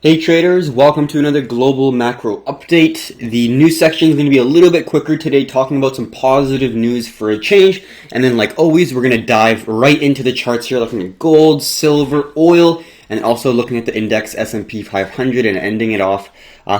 Hey traders, welcome to another global macro update. The news section is going to be a little bit quicker today, talking about some positive news for a change. And then like always, we're going to dive right into the charts here, looking at gold, silver, oil, and also looking at the index S&P 500 and ending it off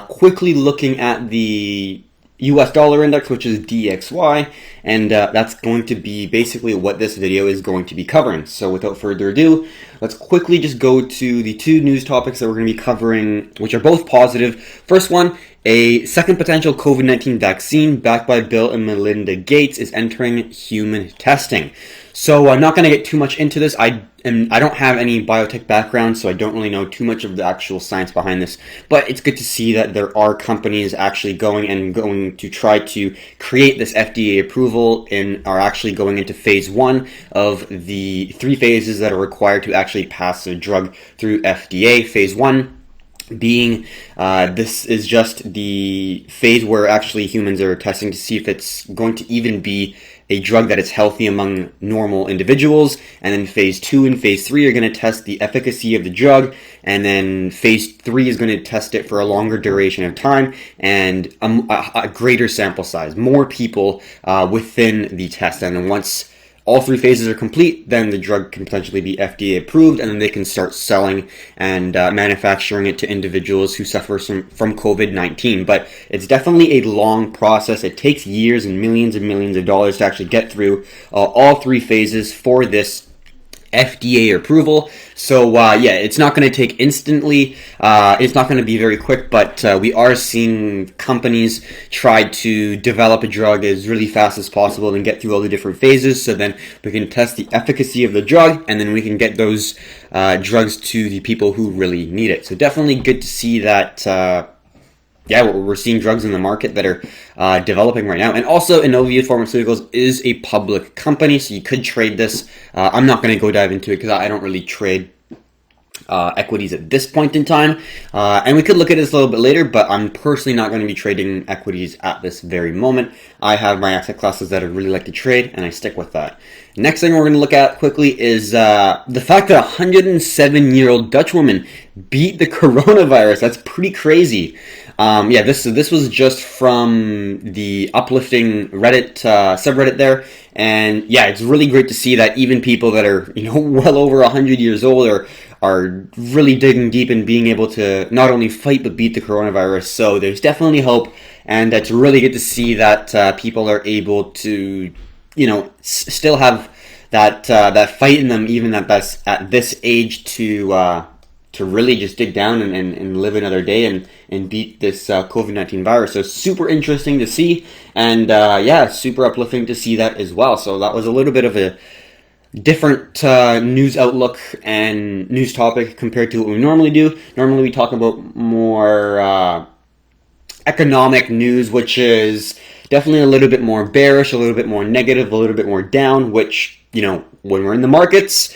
quickly looking at the US dollar index, which is DXY, and that's going to be basically what this video is going to be covering. So without further ado, let's quickly just go to the two news topics that we're going to be covering, which are both positive. First one, a second potential COVID-19 vaccine backed by Bill and Melinda Gates is entering human testing. So I'm not going to get too much into this. I don't have any biotech background, so I don't really know too much of the actual science behind this. But it's good to see that there are companies actually going to try to create this FDA approval and are actually going into phase 1 of the 3 phases that are required to actually pass a drug through FDA. Phase 1 being this is just the phase where actually humans are testing to see if it's going to even be a drug that is healthy among normal individuals, and then phase 2 and phase 3 are going to test the efficacy of the drug, and then phase 3 is going to test it for a longer duration of time and a greater sample size, more people within the test. And then once all 3 phases are complete, then the drug can potentially be FDA approved, and then they can start selling and manufacturing it to individuals who suffer from COVID-19. But it's definitely a long process. It takes years and millions of dollars to actually get through all 3 phases for this FDA approval. So yeah, it's not going to take instantly. It's not going to be very quick, but we are seeing companies try to develop a drug as really fast as possible and get through all the different phases, so then we can test the efficacy of the drug, and then we can get those drugs to the people who really need it. So definitely good to see that yeah, we're seeing drugs in the market that are developing right now. And also, Inovia Pharmaceuticals is a public company, so you could trade this. I'm not going to go dive into it because I don't really trade equities at this point in time. And we could look at this a little bit later, but I'm personally not going to be trading equities at this very moment. I have my asset classes that I really like to trade, and I stick with that. Next thing we're going to look at quickly is the fact that a 107-year-old Dutch woman beat the coronavirus. That's pretty crazy. Yeah, this was just from the uplifting Reddit subreddit there, and yeah, it's really great to see that even people that are well over 100 years old are really digging deep and being able to not only fight but beat the coronavirus. So there's definitely hope, and it's really good to see that people are able to still have that fight in them, even at this age, to really just dig down and live another day and beat this COVID-19 virus. So super interesting to see, and yeah, super uplifting to see that as well. So that was a little bit of a different news outlook and news topic compared to what we normally do. Normally we talk about more economic news, which is definitely a little bit more bearish, a little bit more negative, a little bit more down, which, when we're in the markets,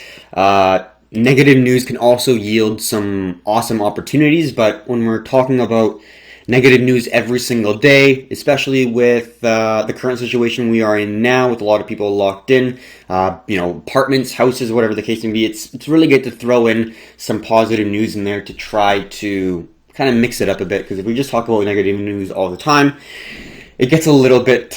negative news can also yield some awesome opportunities. But when we're talking about negative news every single day, especially with the current situation we are in now, with a lot of people locked in, apartments, houses, whatever the case may be, it's really good to throw in some positive news in there to try to kind of mix it up a bit. Because if we just talk about negative news all the time, it gets a little bit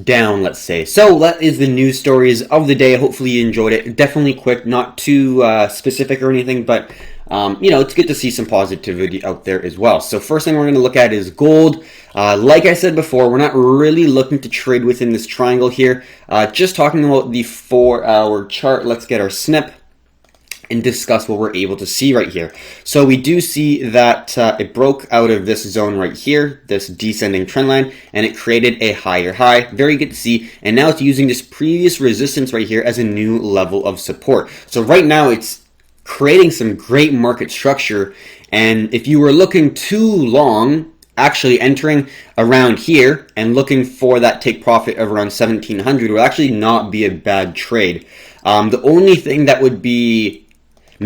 down, let's say. So that is the news stories of the day. Hopefully you enjoyed it. Definitely quick, not too specific or anything, but it's good to see some positivity out there as well. So first thing we're going to look at is gold. Like I said before, we're not really looking to trade within this triangle here. Just talking about the 4-hour chart. Let's get our snip and discuss what we're able to see right here. So we do see that it broke out of this zone right here, this descending trend line, and it created a higher high. Very good to see. And now it's using this previous resistance right here as a new level of support. So right now it's creating some great market structure. And if you were looking too long, actually entering around here and looking for that take profit of around 1700 would actually not be a bad trade. The only thing that would be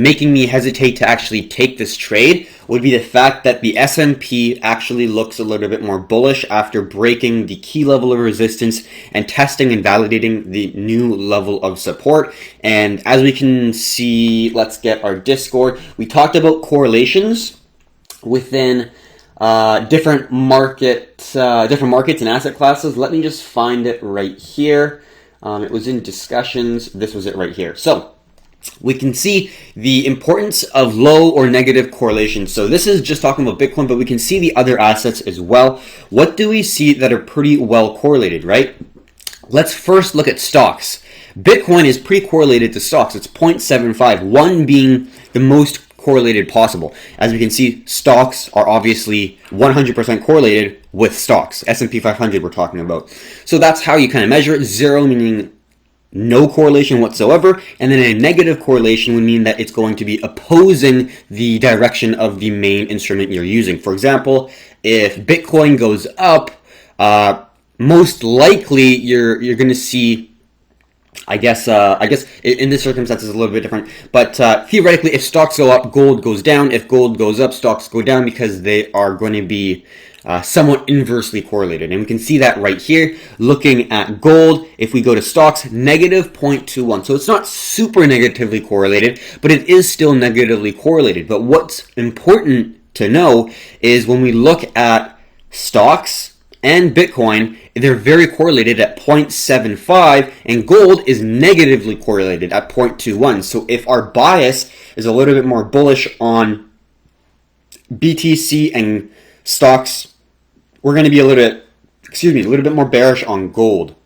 making me hesitate to actually take this trade would be the fact that the S&P actually looks a little bit more bullish after breaking the key level of resistance and testing and validating the new level of support. And as we can see, let's get our Discord. We talked about correlations within different markets and asset classes. Let me just find it right here. It was in discussions. This was it right here. So we can see the importance of low or negative correlation. So this is just talking about Bitcoin, but we can see the other assets as well. What do we see that are pretty well correlated, right? Let's first look at stocks. Bitcoin is pretty correlated to stocks. It's 0.75, one being the most correlated possible. As we can see, stocks are obviously 100% correlated with stocks. S&P 500 we're talking about. So that's how you kind of measure it. 0 meaning no correlation whatsoever, and then a negative correlation would mean that it's going to be opposing the direction of the main instrument you're using. For example, if Bitcoin goes up, most likely you're going to see, I guess in this circumstance it's a little bit different, but theoretically, if stocks go up, gold goes down. If gold goes up, stocks go down, because they are going to be somewhat inversely correlated. And we can see that right here. Looking at gold, if we go to stocks, negative 0.21. So it's not super negatively correlated, but it is still negatively correlated. But what's important to know is when we look at stocks and Bitcoin, they're very correlated at 0.75, and gold is negatively correlated at 0.21. So if our bias is a little bit more bullish on BTC and stocks, we're going to be a little bit more bearish on gold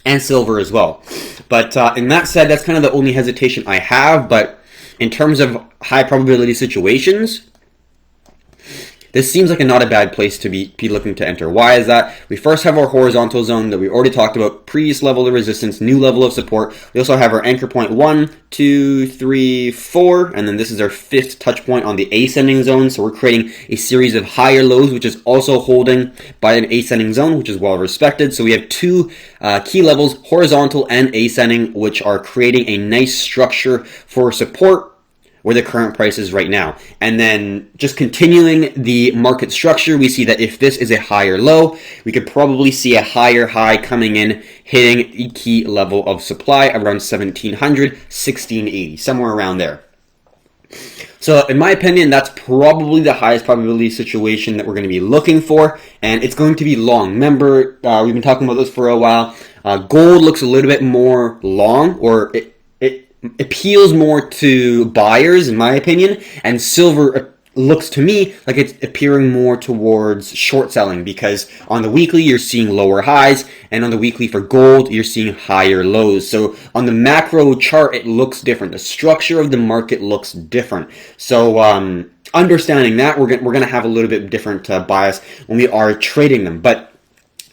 and silver as well. But in that said, that's kind of the only hesitation I have. But in terms of high probability situations, this seems like not a bad place to be looking to enter. Why is that? We first have our horizontal zone that we already talked about, previous level of resistance, new level of support. We also have our anchor point 1, 2, 3, 4, and then this is our 5th touch point on the ascending zone. So we're creating a series of higher lows, which is also holding by an ascending zone, which is well respected. So we have two key levels, horizontal and ascending, which are creating a nice structure for support where the current price is right now. And then just continuing the market structure, we see that if this is a higher low, we could probably see a higher high coming in, hitting a key level of supply around 1700, 1680, somewhere around there. So in my opinion, that's probably the highest probability situation that we're going to be looking for, and it's going to be long. Remember, we've been talking about this for a while. Gold looks a little bit more long, or it appeals more to buyers, in my opinion, and silver looks to me like it's appearing more towards short selling, because on the weekly you're seeing lower highs, and on the weekly for gold you're seeing higher lows. So on the macro chart it looks different. The structure of the market looks different. So understanding that, we're going to have a little bit different bias when we are trading them. But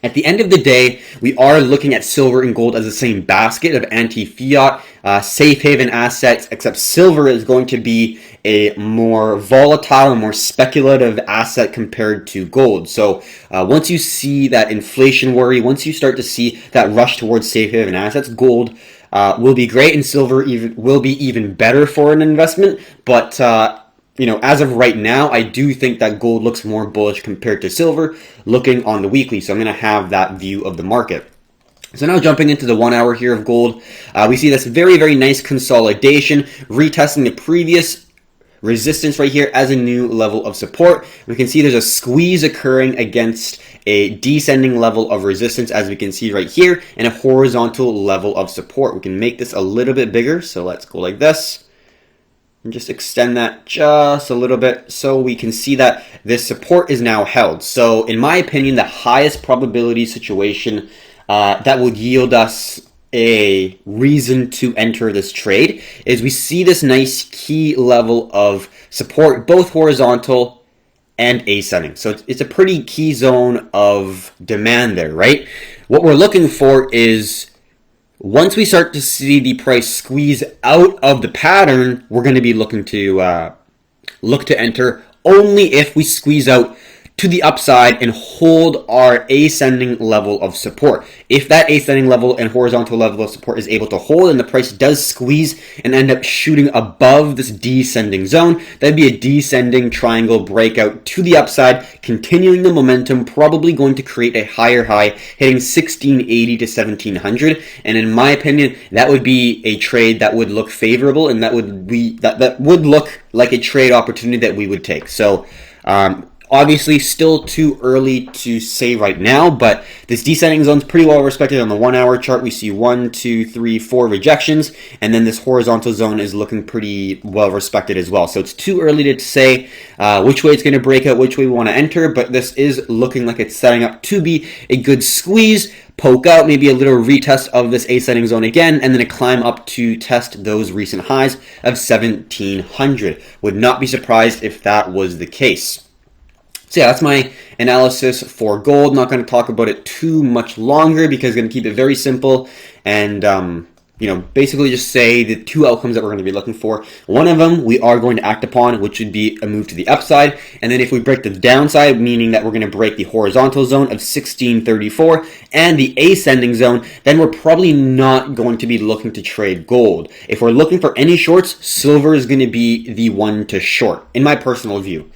at the end of the day, we are looking at silver and gold as the same basket of anti-fiat, safe haven assets, except silver is going to be a more volatile and more speculative asset compared to gold. So once you see that inflation worry, once you start to see that rush towards safe haven assets, gold will be great, and silver will be even better for an investment. But as of right now, I do think that gold looks more bullish compared to silver looking on the weekly. So I'm going to have that view of the market. So now jumping into the 1 hour here of gold, we see this very, very nice consolidation, retesting the previous resistance right here as a new level of support. We can see there's a squeeze occurring against a descending level of resistance, as we can see right here, and a horizontal level of support. We can make this a little bit bigger. So let's go like this. And just extend that just a little bit so we can see that this support is now held. So in my opinion, the highest probability situation that will yield us a reason to enter this trade is we see this nice key level of support, both horizontal and ascending. So it's a pretty key zone of demand there, right? What we're looking for is, once we start to see the price squeeze out of the pattern, we're going to be looking to look to enter only if we squeeze out to the upside and hold our ascending level of support. If that ascending level and horizontal level of support is able to hold and the price does squeeze and end up shooting above this descending zone, that'd be a descending triangle breakout to the upside, continuing the momentum, probably going to create a higher high, hitting 1680 to 1700. And in my opinion, that would be a trade that would look favorable, and that would look like a trade opportunity that we would take. So obviously still too early to say right now, but this descending zone is pretty well respected. On the 1 hour chart, we see 1, 2, 3, 4 rejections, and then this horizontal zone is looking pretty well respected as well. So it's too early to say which way it's going to break out, which way we want to enter, but this is looking like it's setting up to be a good squeeze, poke out, maybe a little retest of this ascending zone again, and then a climb up to test those recent highs of 1700. Would not be surprised if that was the case. So yeah, that's my analysis for gold. Not going to talk about it too much longer because I'm going to keep it very simple and basically just say the two outcomes that we're going to be looking for. One of them we are going to act upon, which would be a move to the upside. And then if we break the downside, meaning that we're going to break the horizontal zone of 1634 and the ascending zone, then we're probably not going to be looking to trade gold. If we're looking for any shorts, silver is going to be the one to short, in my personal view.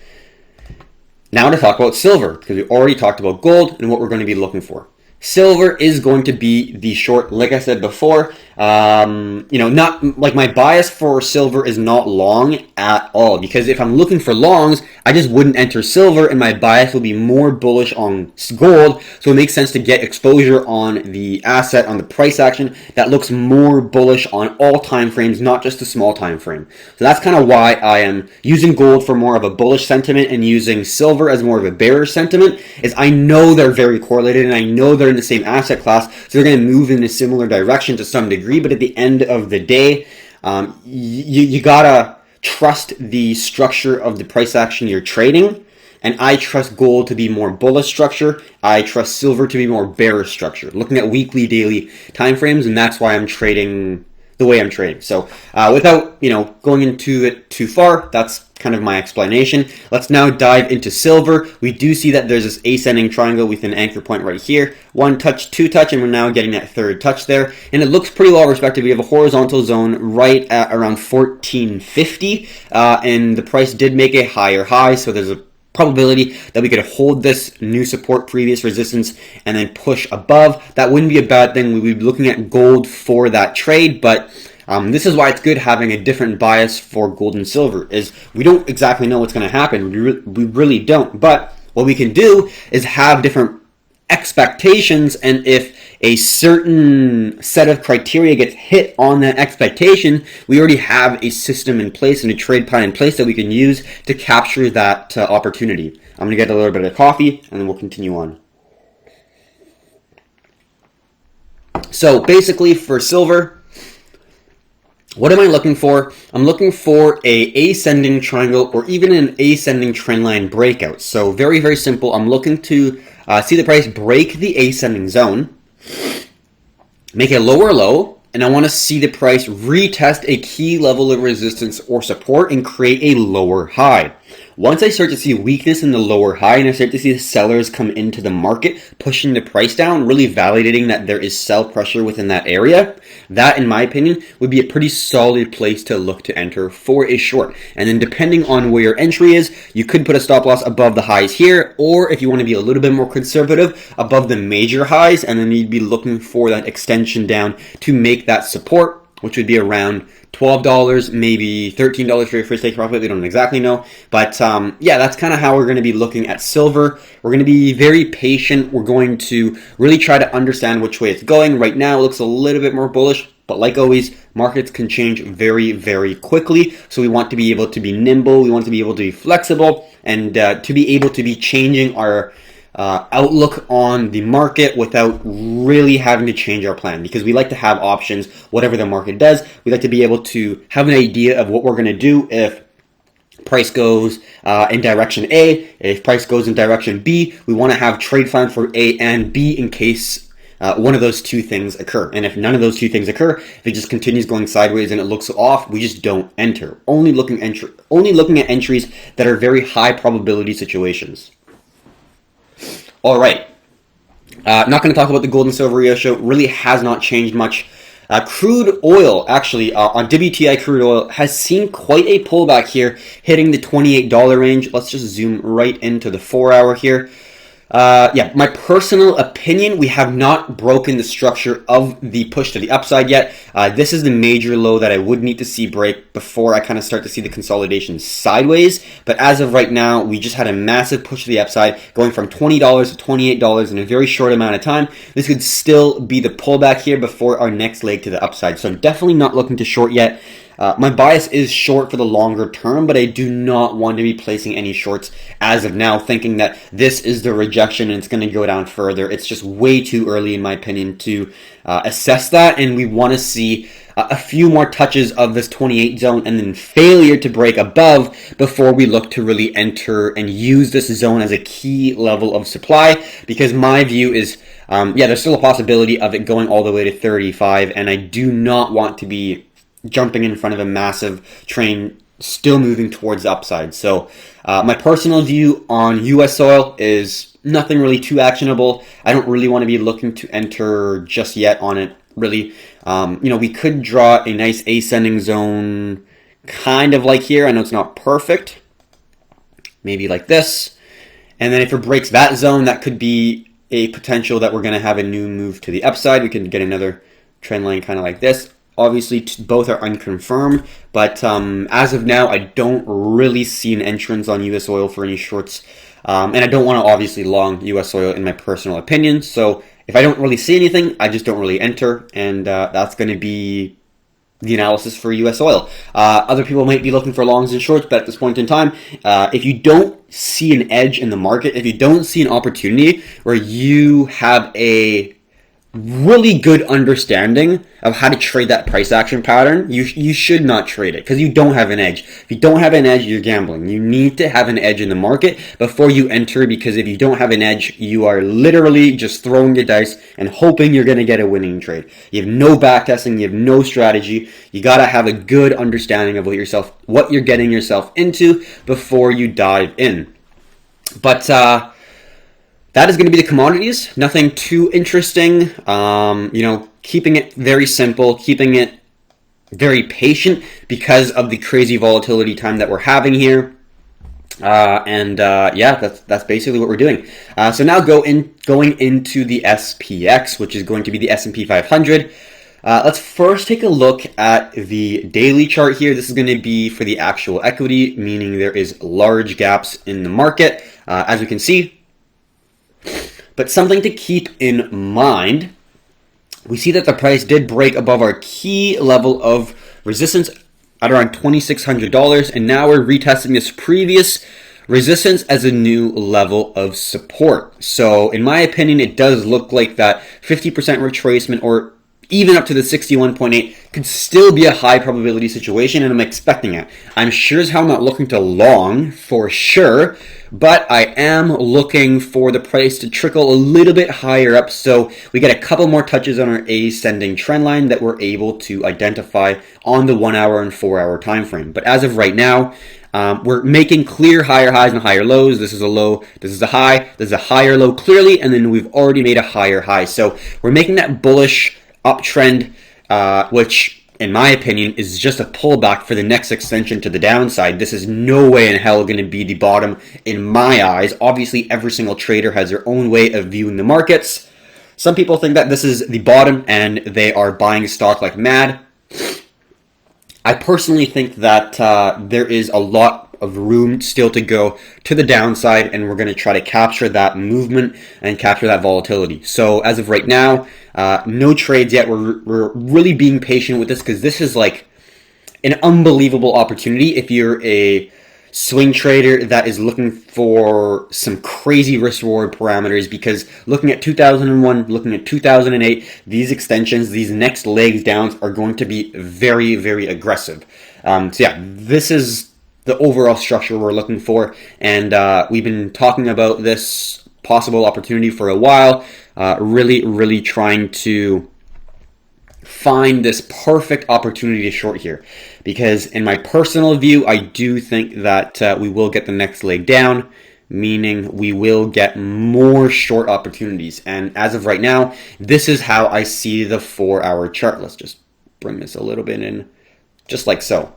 Now to talk about silver, because we already talked about gold and what we're going to be looking for. Silver is going to be the short, like I said before. Not like my bias for silver is not long at all, because if I'm looking for longs, I just wouldn't enter silver, and my bias will be more bullish on gold. So it makes sense to get exposure on the asset, on the price action that looks more bullish on all time frames, not just a small time frame. So that's kind of why I am using gold for more of a bullish sentiment and using silver as more of a bearish sentiment. Is I know they're very correlated, and I know they're in the same asset class, so they're going to move in a similar direction to some degree. But at the end of the day, you gotta trust the structure of the price action you're trading. And I trust gold to be more bullish structure. I trust silver to be more bearish structure. Looking at weekly, daily time frames, and that's why I'm trading the way I'm trading. So without going into it too far, that's kind of my explanation. Let's now dive into silver. We do see that there's this ascending triangle with an anchor point right here. 1 touch, 2 touch, and we're now getting that 3rd touch there. And it looks pretty well respected. We have a horizontal zone right at around 1450, and the price did make a higher high, so there's a probability that we could hold this new support, previous resistance, and then push above. That wouldn't be a bad thing. We would be looking at gold for that trade, but this is why it's good having a different bias for gold and silver, is we don't exactly know what's going to happen. We really don't. But what we can do is have different expectations, and if a certain set of criteria gets hit on that expectation, we already have a system in place and a trade plan in place that we can use to capture that opportunity. I'm going to get a little bit of coffee, and then we'll continue on. So basically for silver, what am I looking for? I'm looking for a ascending triangle or even an ascending trend line breakout. So very, very simple. I'm looking to see the price break the ascending zone, make a lower low, and I want to see the price retest a key level of resistance or support and create a lower high. Once I start to see weakness in the lower high and I start to see the sellers come into the market, pushing the price down, really validating that there is sell pressure within that area, that, in my opinion, would be a pretty solid place to look to enter for a short. And then depending on where your entry is, you could put a stop loss above the highs here, or if you want to be a little bit more conservative, above the major highs, and then you'd be looking for that extension down to make that support, which would be around $12, maybe $13 for your first take profit. We don't exactly know. But yeah, that's kind of how we're going to be looking at silver. We're going to be very patient. We're going to really try to understand which way it's going. Right now, it looks a little bit more bullish. But like always, markets can change very, very quickly. So we want to be able to be nimble. We want to be able to be flexible and to be able to be changing our outlook on the market without really having to change our plan, because we like to have options whatever the market does. We like to be able to have an idea of what we're going to do if price goes in direction A. If price goes in direction B, we want to have trade plan for A and B in case one of those two things occur. And if none of those two things occur, if it just continues going sideways and it looks off, we just don't enter. Only looking at entries that are very high probability situations. All right. Not going to talk about the gold and silver ratio. Really has not changed much. Crude oil, actually, on WTI crude oil, has seen quite a pullback here, hitting the $28 range. Let's just zoom right into the 4-hour here. Yeah, my personal opinion, we have not broken the structure of the push to the upside yet. This is the major low that I would need to see break before I kind of start to see the consolidation sideways. But as of right now, we just had a massive push to the upside, going from $20 to $28 in a very short amount of time. This could still be the pullback here before our next leg to the upside. So I'm definitely not looking to short yet. My bias is short for the longer term, but I do not want to be placing any shorts as of now, thinking that this is the rejection and it's going to go down further. It's just way too early, in my opinion, to assess that, and we want to see a few more touches of this 28 zone and then failure to break above before we look to really enter and use this zone as a key level of supply, because my view is, yeah, there's still a possibility of it going all the way to 35, and I do not want to be jumping in front of a massive train still moving towards the upside. So my personal view on US oil is nothing really too actionable. I don't really want to be looking to enter just yet on it, really. We could draw a nice ascending zone kind of like here. I know it's not perfect. Maybe like this. And then if it breaks that zone, that could be a potential that we're going to have a new move to the upside. We can get another trend line kind of like this. Obviously, both are unconfirmed, but as of now, I don't really see an entrance on US oil for any shorts, and I don't want to obviously long US oil in my personal opinion. So if I don't really see anything, I just don't really enter, and that's going to be the analysis for US oil. Other people might be looking for longs and shorts, but at this point in time, if you don't see an edge in the market, if you don't see an opportunity where you have a really good understanding of how to trade that price action pattern, you should not trade it, because you don't have an edge. If you don't have an edge, you're gambling. You need to have an edge in the market before you enter, because if you don't have an edge, you are literally just throwing your dice and hoping you're going to get a winning trade. You have no backtesting, you have no strategy. You got to have a good understanding of what you're getting yourself into before you dive in. But that is going to be the commodities. Nothing too interesting. Keeping it very simple, keeping it very patient because of the crazy volatility time that we're having here. Yeah, that's basically what we're doing. So now going into the SPX, which is going to be the S&P 500. Let's first take a look at the daily chart here. This is going to be for the actual equity, meaning there is large gaps in the market, as we can see. But something to keep in mind, we see that the price did break above our key level of resistance at around $2,600, and now we're retesting this previous resistance as a new level of support. So in my opinion, it does look like that 50% retracement, or even up to the 61.8, could still be a high probability situation, and I'm expecting it. I'm sure as hell not looking to long for sure, but I am looking for the price to trickle a little bit higher up, so we get a couple more touches on our ascending trend line that we're able to identify on the 1 hour and 4 hour time frame. But as of right now, we're making clear higher highs and higher lows. This is a low, this is a high, this is a higher low clearly, and then we've already made a higher high. So we're making that bullish uptrend, which in my opinion is just a pullback for the next extension to the downside. This is no way in hell going to be the bottom in my eyes. Obviously, every single trader has their own way of viewing the markets. Some people think that this is the bottom and they are buying stock like mad. I personally think that there is a lot of room still to go to the downside, and we're going to try to capture that movement and capture that volatility. So as of right now, no trades yet. We're really being patient with this, because this is like an unbelievable opportunity if you're a swing trader that is looking for some crazy risk reward parameters, because looking at 2001, looking at 2008, these extensions, these next legs downs are going to be very, very aggressive. So yeah, this is the overall structure we're looking for, and we've been talking about this possible opportunity for a while, really trying to find this perfect opportunity to short here, because in my personal view, I do think that we will get the next leg down. meaning we will get more short opportunities. And as of right now, this is how I see the 4-hour chart. Let's just bring this a little bit in, just like so.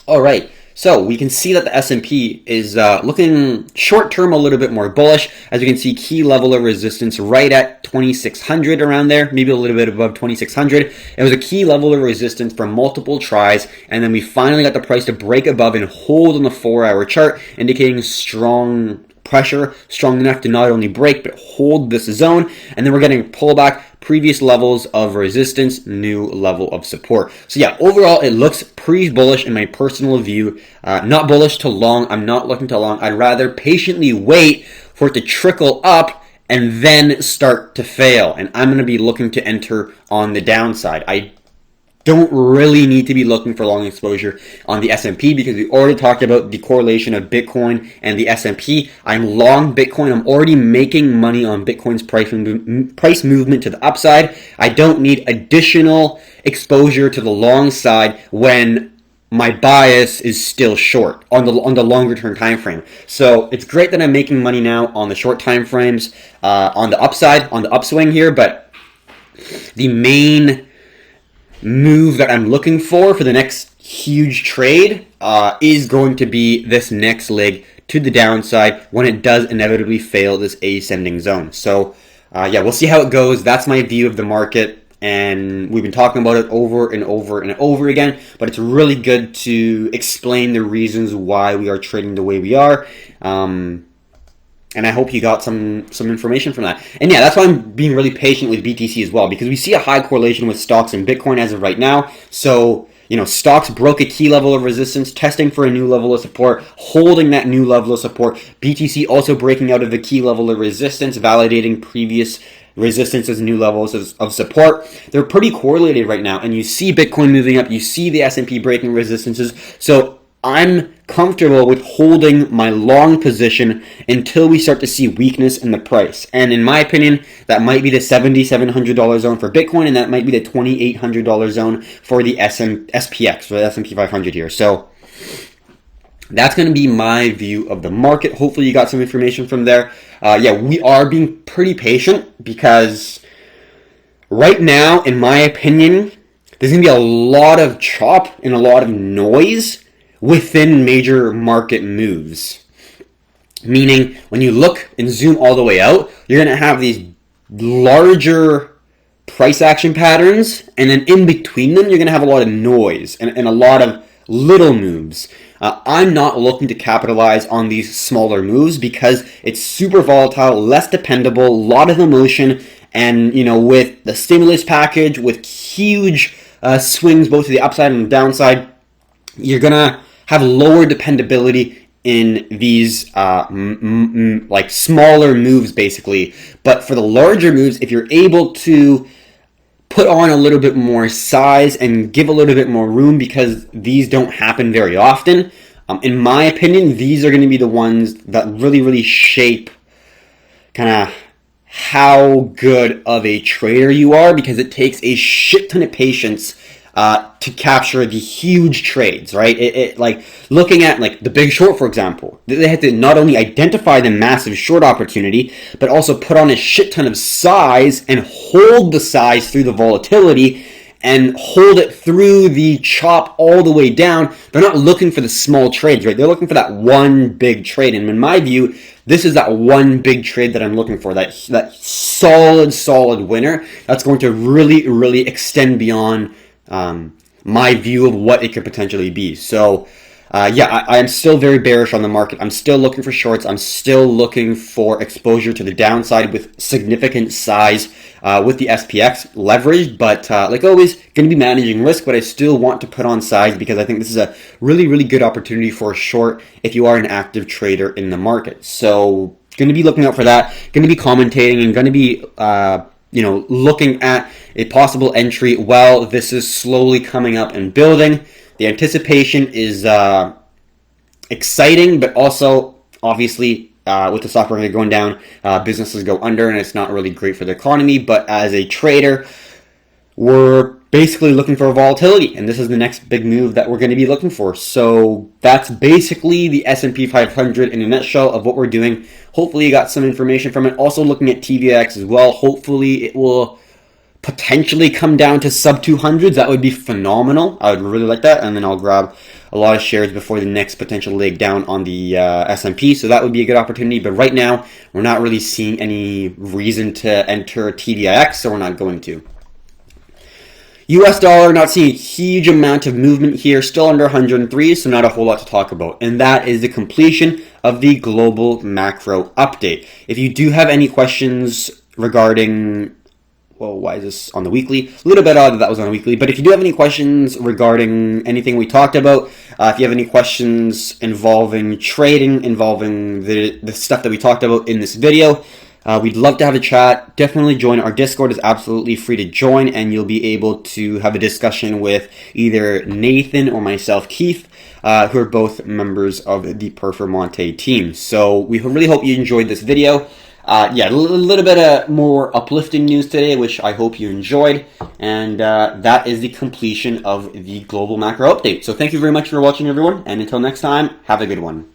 All right, so we can see that the S&P is looking short-term a little bit more bullish. As you can see, key level of resistance right at 2,600 around there, maybe a little bit above 2,600. It was a key level of resistance for multiple tries, and then we finally got the price to break above and hold on the 4-hour chart, indicating strong pressure, strong enough to not only break but hold this zone. And then we're getting a pullback, previous levels of resistance, new level of support. So yeah, overall it looks pretty bullish in my personal view. Not bullish to long. I'm not looking to long. I'd rather patiently wait for it to trickle up and then start to fail. And I'm going to be looking to enter on the downside. I don't really need to be looking for long exposure on the S&P because we already talked about the correlation of Bitcoin and the S&P. I'm long Bitcoin. I'm already making money on Bitcoin's price movement to the upside. I don't need additional exposure to the long side when my bias is still short on the longer term time frame. So it's great that I'm making money now on the short time frames, on the upside, on the upswing here, but the main move that I'm looking for the next huge trade is going to be this next leg to the downside when it does inevitably fail this ascending zone. So yeah, we'll see how it goes. That's my view of the market, and we've been talking about it over and over and over again, but it's really good to explain the reasons why we are trading the way we are. And I hope you got some information from that. And yeah, that's why I'm being really patient with BTC as well, because we see a high correlation with stocks and Bitcoin as of right now. So, you know, stocks broke a key level of resistance, testing for a new level of support, holding that new level of support. BTC also breaking out of a key level of resistance, validating previous resistance as new levels of support. They're pretty correlated right now. And you see Bitcoin moving up, you see the S&P breaking resistances. So I'm comfortable with holding my long position until we start to see weakness in the price. And in my opinion, that might be the $7,700 zone for Bitcoin, and that might be the $2,800 zone for the SPX, or the S&P 500 here. So that's going to be my view of the market. Hopefully you got some information from there. Yeah, we are being pretty patient because right now, in my opinion, there's going to be a lot of chop and a lot of noise within major market moves. Meaning, when you look and zoom all the way out, you're going to have these larger price action patterns, and then in between them, you're going to have a lot of noise and a lot of little moves. I'm not looking to capitalize on these smaller moves because it's super volatile, less dependable, a lot of emotion, and you know, with the stimulus package, with huge swings both to the upside and the downside, you're going to have lower dependability in these like smaller moves basically. But for the larger moves, if you're able to put on a little bit more size and give a little bit more room, because these don't happen very often, in my opinion, these are going to be the ones that really shape kind of how good of a trader you are, because it takes a shit ton of patience to capture the huge trades, right? It like looking at like the Big Short, for example, they had to not only identify the massive short opportunity, but also put on a shit ton of size and hold the size through the volatility and hold it through the chop all the way down. They're not looking for the small trades, right? They're looking for that one big trade. And in my view, this is that one big trade that I'm looking for, that solid winner that's going to really extend beyond my view of what it could potentially be. So yeah, I am still very bearish on the market. I'm still looking for shorts. I'm still looking for exposure to the downside with significant size with the SPX leverage. But like always, going to be managing risk, but I still want to put on size because I think this is a really good opportunity for a short if you are an active trader in the market. So going to be looking out for that. Going to be commentating and going to be looking at a possible entry while this is slowly coming up and building. The anticipation is exciting, but also, obviously, with the stock market going down, businesses go under, and it's not really great for the economy. But as a trader, we're basically looking for volatility, and this is the next big move that we're going to be looking for. So that's basically the S&P 500 in a nutshell of what we're doing. Hopefully you got some information from it. Also looking at TVX as well. Hopefully it will potentially come down to sub 200s. That would be phenomenal. I would really like that, and then I'll grab a lot of shares before the next potential leg down on the S&P, so that would be a good opportunity. But right now we're not really seeing any reason to enter TVX, so we're not going to. US dollar, not seeing a huge amount of movement here, still under 103, so not a whole lot to talk about. And that is the completion of the global macro update. If you do have any questions regarding, well, why is this on the weekly? A little bit odd that was on the weekly, but if you do have any questions regarding anything we talked about, if you have any questions involving trading, involving the stuff that we talked about in this video, we'd love to have a chat. Definitely join our Discord. It's absolutely free to join, and you'll be able to have a discussion with either Nathan or myself, Keith, who are both members of the Performante team. So we really hope you enjoyed this video. Yeah, a little bit of more uplifting news today, which I hope you enjoyed. And that is the completion of the global macro update. So thank you very much for watching, everyone. And until next time, have a good one.